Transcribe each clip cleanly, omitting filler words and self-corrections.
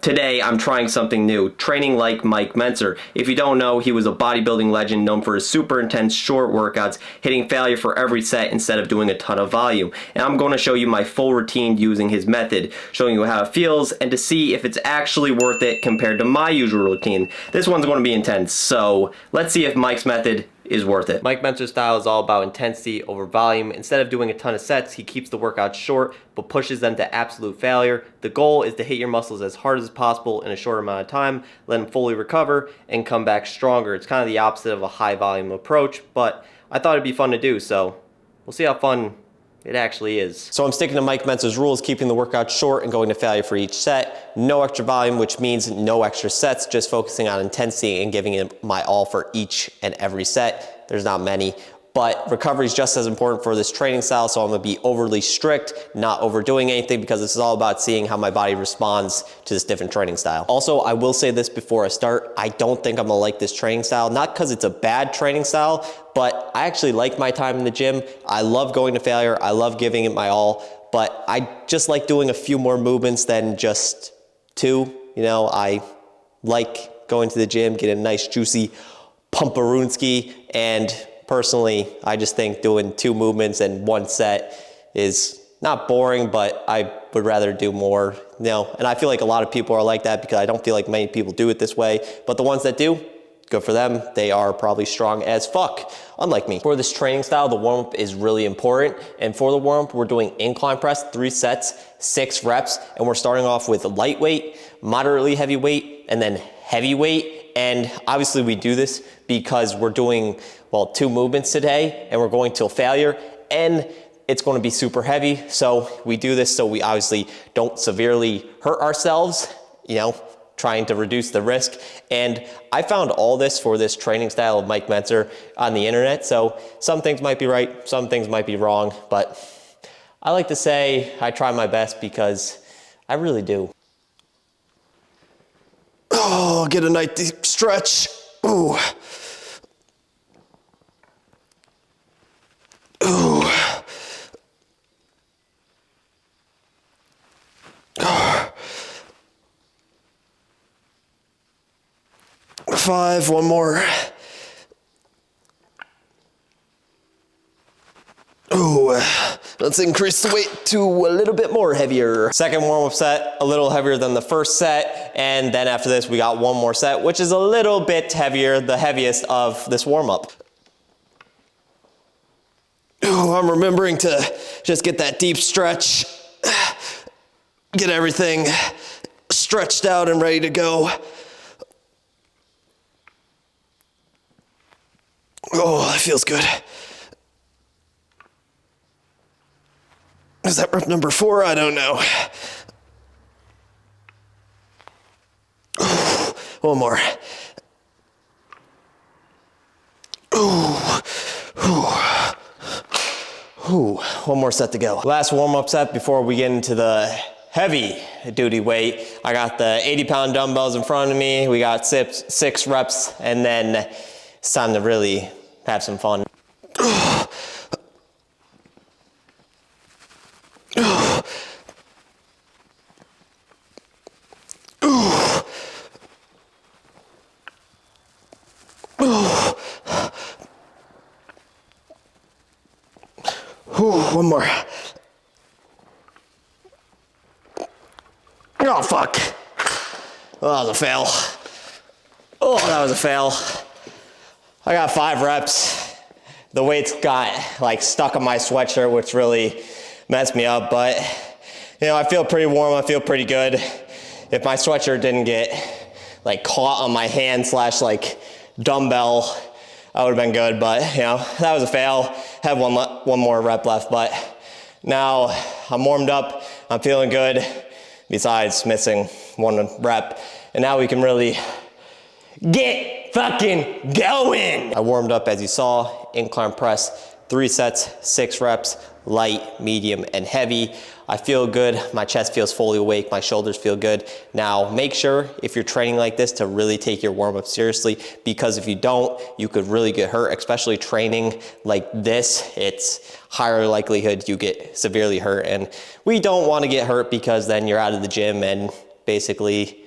Today, I'm trying something new, training like Mike Mentzer. If you don't know, he was a bodybuilding legend known for his super intense short workouts, hitting failure for every set instead of doing a ton of volume. And I'm going to show you my full routine using his method, showing you how it feels and to see if it's actually worth it compared to my usual routine. This one's going to be intense, so let's see if Mike's method is worth it. Mike Mentzer's style is all about intensity over volume. Instead of doing a ton of sets, he keeps the workouts short, but pushes them to absolute failure. The goal is to hit your muscles as hard as possible in a short amount of time, let them fully recover, and come back stronger. It's kind of the opposite of a high volume approach, but I thought it'd be fun to do, so we'll see how fun it actually is. So I'm sticking to Mike Mentzer's rules, keeping the workout short and going to failure for each set. No extra volume, which means no extra sets, just focusing on intensity and giving it my all for each and every set. There's not many, but recovery is just as important for this training style, so I'm gonna be overly strict, not overdoing anything, because this is all about seeing how my body responds to this different training style. Also, I will say this before I start, I don't think I'm gonna like this training style, not because it's a bad training style, but I actually like my time in the gym. I love going to failure, I love giving it my all, but I just like doing a few more movements than just two. You know, I like going to the gym, get a nice juicy pumperooski, and personally, I just think doing two movements and one set is not boring, but I would rather do more, you know, and I feel like a lot of people are like that because I don't feel like many people do it this way, but the ones that do, good for them. They are probably strong as fuck, unlike me. For this training style, the warm-up is really important, and for the warm-up, we're doing incline press, 3 sets, 6 reps, and we're starting off with lightweight, moderately heavy weight, and then heavy weight. And obviously we do this because we're doing, well, 2 movements today and we're going till failure, and it's going to be super heavy. So we do this so we obviously don't severely hurt ourselves, you know, trying to reduce the risk. And I found all this for this training style of Mike Mentzer on the internet. So some things might be right, some things might be wrong, but I like to say I try my best because I really do. Oh, get a nice deep stretch. Ooh. Ooh. Oh. 5, one more. Ooh. Let's increase the weight to a little bit more heavier. Second warm-up set, a little heavier than the first set. And then after this, we got one more set, which is a little bit heavier, the heaviest of this warm-up. Ooh, I'm remembering to just get that deep stretch. Get everything stretched out and ready to go. Oh, that feels good. Is that rep number 4? I don't know. Ooh, one more. Ooh. Ooh. Ooh. One more set to go. Last warm-up set before we get into the heavy duty weight. I got the 80-pound dumbbells in front of me. We got 6 reps, and then it's time to really have some fun. One more. Oh, fuck. Oh, that was a fail. Oh, that was a fail. I got 5 reps. The weight's got like stuck on my sweatshirt, which really messed me up, but you know, I feel pretty warm, I feel pretty good. If my sweatshirt didn't get like caught on my hand / like dumbbell, I would have been good, but you know, that was a fail. Have one more rep left, but now I'm warmed up, I'm feeling good, besides missing 1 rep, and now we can really get fucking going. I warmed up, as you saw, incline press, 3 sets, 6 reps, light, medium, and heavy. I feel good, my chest feels fully awake, my shoulders feel good. Now, make sure if you're training like this to really take your warm-up seriously, because if you don't, you could really get hurt, especially training like this. It's higher likelihood you get severely hurt, and we don't want to get hurt because then you're out of the gym and basically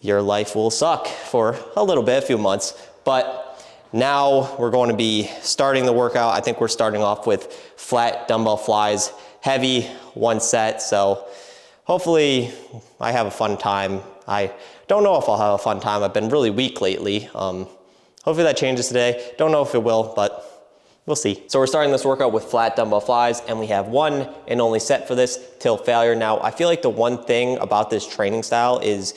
your life will suck for a little bit, a few months. But now we're going to be starting the workout. I think we're starting off with flat dumbbell flies, heavy, 1 set. So hopefully I have a fun time. I don't know if I'll have a fun time. I've been really weak lately. Hopefully that changes today. Don't know if it will, but we'll see. So we're starting this workout with flat dumbbell flies, and we have 1 and only set for this till failure. Now, I feel like the one thing about this training style is,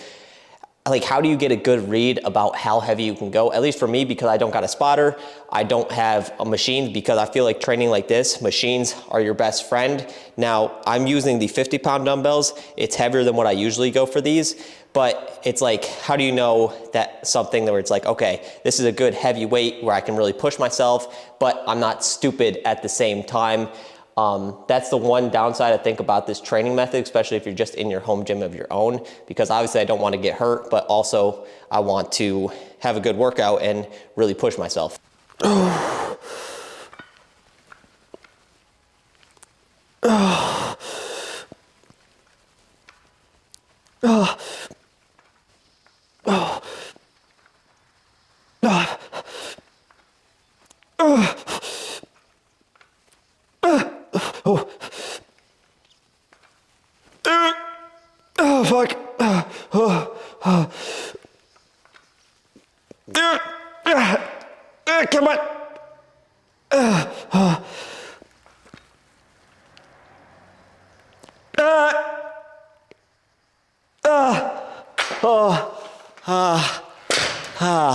like, how do you get a good read about how heavy you can go? At least for me, because I don't got a spotter, I don't have a machine, because I feel like training like this, machines are your best friend. Now, I'm using the 50-pound dumbbells. It's heavier than what I usually go for these, but it's like, how do you know that something where it's like, okay, this is a good heavy weight where I can really push myself, but I'm not stupid at the same time. That's the one downside I think about this training method, especially if you're just in your home gym of your own, because obviously I don't want to get hurt, but also I want to have a good workout and really push myself. Oh, fuck. Come on.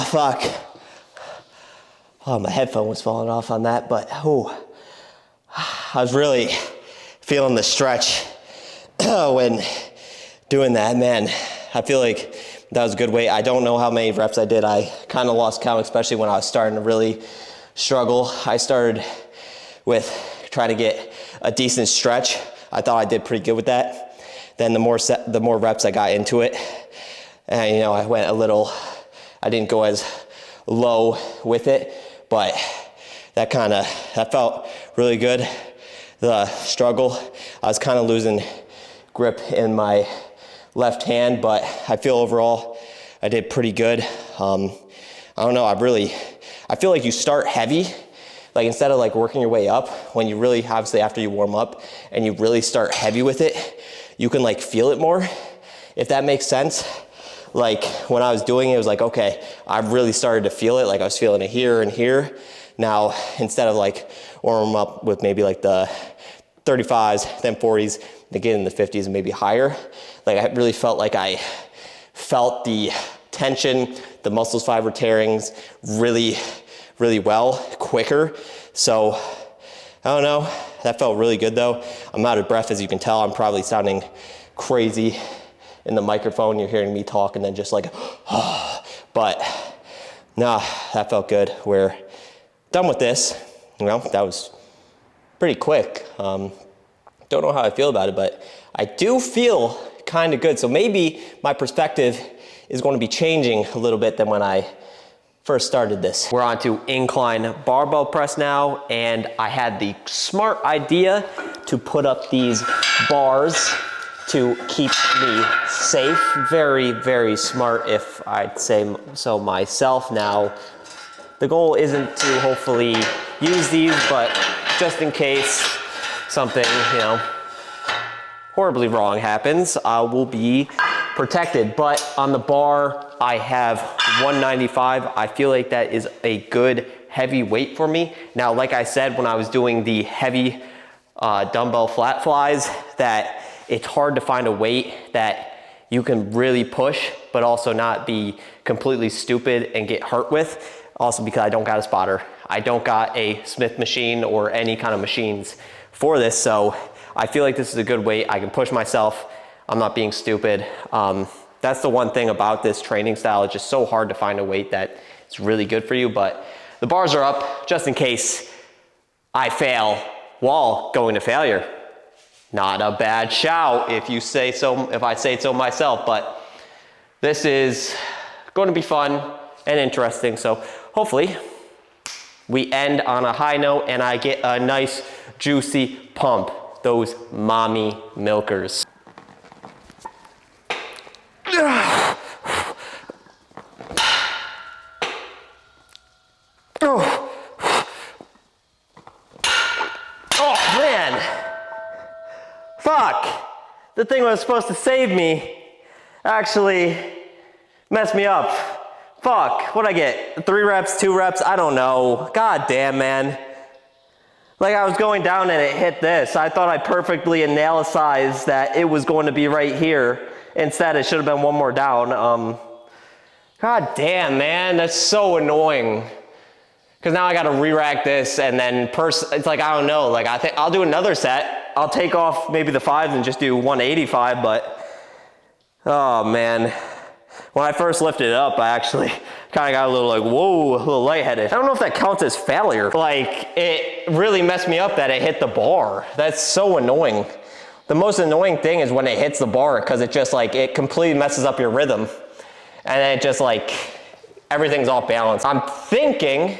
Fuck. Oh, my headphone was falling off on that, but I was really feeling the stretch when doing that. Man, I feel like that was a good weight. I don't know how many reps I did. I kind of lost count, especially when I was starting to really struggle. I started with trying to get a decent stretch. I thought I did pretty good with that. Then the more reps I got into it, and you know, I didn't go as low with it, but that felt really good. The struggle, I was kind of losing grip in my left hand, but I feel overall I did pretty good. I don't know, I feel like you start heavy, like instead of like working your way up, when you really, obviously after you warm up and you really start heavy with it, you can like feel it more, if that makes sense. Like when I was doing it, it was like, okay, I really started to feel it, like I was feeling it here and here. Now, instead of like warm up with maybe like the 35s, then 40s, then get in the 50s and maybe higher, like I really felt like I felt the tension, the muscles fiber tearings really, really well, quicker. So I don't know, that felt really good though. I'm out of breath, as you can tell. I'm probably sounding crazy in the microphone. You're hearing me talk and then just like, but nah, that felt good. We're done with this. You know, that was pretty quick. Don't know how I feel about it, but I do feel kind of good. So maybe my perspective is going to be changing a little bit than when I first started this. We're on to incline barbell press now, and I had the smart idea to put up these bars to keep me safe. Very, very smart, if I'd say so myself. Now, the goal isn't to hopefully use these, but just in case something, you know, horribly wrong happens, I will be protected. But on the bar, I have 195. I feel like that is a good heavy weight for me. Now, like I said, when I was doing the heavy dumbbell flat flies, that it's hard to find a weight that you can really push, but also not be completely stupid and get hurt with. Also because I don't got a spotter. I don't got a Smith machine or any kind of machines for this. So I feel like this is a good weight. I can push myself. I'm not being stupid. That's the one thing about this training style. It's just so hard to find a weight that is really good for you. But the bars are up just in case I fail while going to failure. Not a bad shout if you say so, if I say so myself, but this is going to be fun and interesting. So hopefully we end on a high note and I get a nice juicy pump, those mommy milkers. the thing that was supposed to save me actually messed me up. Fuck, what'd I get? 3 reps, 2 reps, I don't know. God damn, man. Like I was going down and it hit this. I thought I perfectly analyzed that it was going to be right here. Instead, it should have been one more down. God damn, man, that's so annoying. Because now I got to re-rack this and then it's like, I don't know, like I think I'll do another set. I'll take off maybe the 5s and just do 185, but oh man. When I first lifted it up, I actually kind of got a little like, whoa, a little lightheaded. I don't know if that counts as failure. Like, it really messed me up that it hit the bar. That's so annoying. The most annoying thing is when it hits the bar, because it just like, it completely messes up your rhythm. And then it just like, everything's off balance. I'm thinking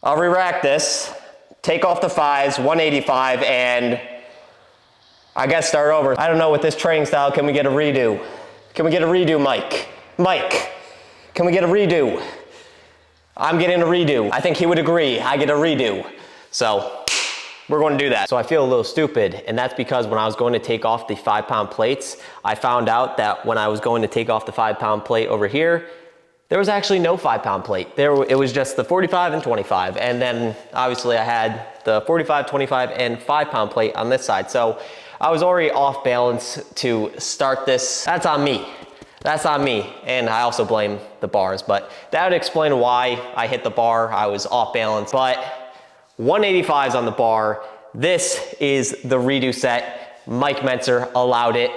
I'll re-rack this, take off the 5s, 185, and I guess start over. I don't know with this training style, can we get a redo? Can we get a redo, Mike? Mike, can we get a redo? I'm getting a redo. I think he would agree, I get a redo. So, we're going to do that. So I feel a little stupid, and that's because when I was going to take off the 5-pound plates, I found out that when I was going to take off the 5-pound plate over here, there was actually no 5-pound plate. It was just the 45 and 25. And then obviously I had the 45, 25, and 5-pound plate on this side. So I was already off balance to start this. That's on me. That's on me. And I also blame the bars, but that would explain why I hit the bar. I was off balance, but 185s on the bar. This is the redo set. Mike Mentzer allowed it.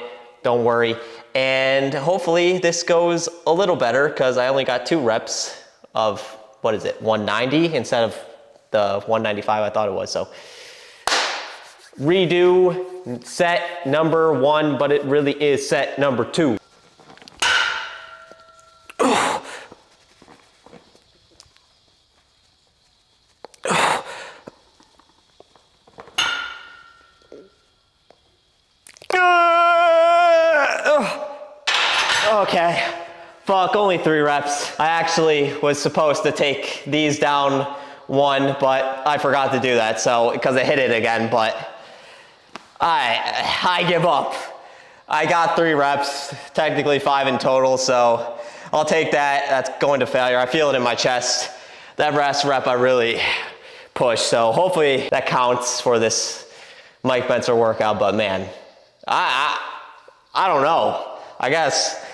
Don't worry. And hopefully this goes a little better because I only got 2 reps of, what is it, 190 instead of the 195 I thought it was. So redo set number 1, but it really is set number 2. Okay, fuck, only 3 reps. I actually was supposed to take these down 1, but I forgot to do that, so, because I hit it again, but I give up. I got 3 reps, technically 5 in total, so I'll take that. That's going to failure. I feel it in my chest. That last rep I really pushed, so hopefully that counts for this Mike Mentzer workout, but man, I don't know. I guess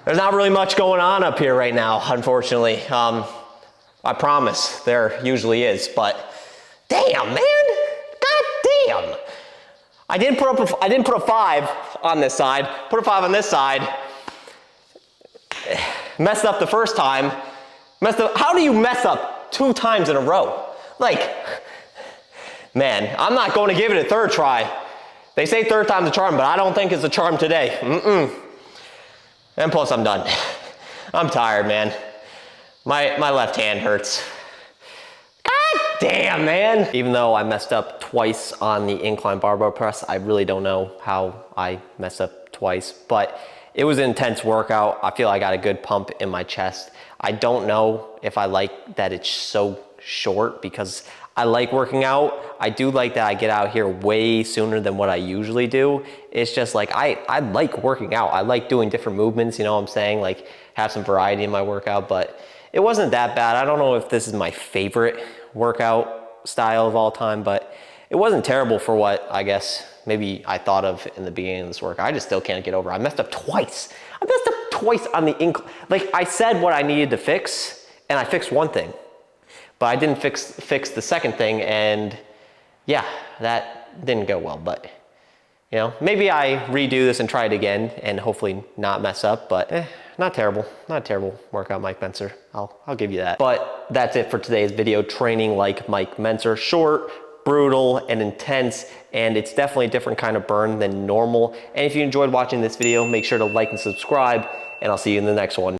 there's not really much going on up here right now, unfortunately. I promise there usually is, but damn, man, god damn. I didn't put a 5 on this side, put a 5 on this side, messed up the first time, how do you mess up 2 times in a row? Like, man, I'm not going to give it a 3rd try. They say 3rd time's a charm, but I don't think it's a charm today. And plus I'm done. I'm tired, man. My left hand hurts. God damn, man. Even though I messed up twice on the incline barbell press, I really don't know how I messed up twice, but it was an intense workout. I feel I got a good pump in my chest. I don't know if I like that it's so short because I like working out. I do like that I get out here way sooner than what I usually do. It's just like, I like working out. I like doing different movements, you know what I'm saying? Like have some variety in my workout, but it wasn't that bad. I don't know if this is my favorite workout style of all time, but it wasn't terrible for what I guess maybe I thought of in the beginning of this work. I just still can't get over it. I messed up twice. I messed up twice on the incline. Like I said what I needed to fix and I fixed one thing. But I didn't fix the second thing, and yeah, that didn't go well. But you know, maybe I redo this and try it again, and hopefully not mess up. But not terrible, not a terrible workout, Mike Mentzer. I'll give you that. But that's it for today's video. Training like Mike Mentzer, short, brutal, and intense, and it's definitely a different kind of burn than normal. And if you enjoyed watching this video, make sure to like and subscribe, and I'll see you in the next one.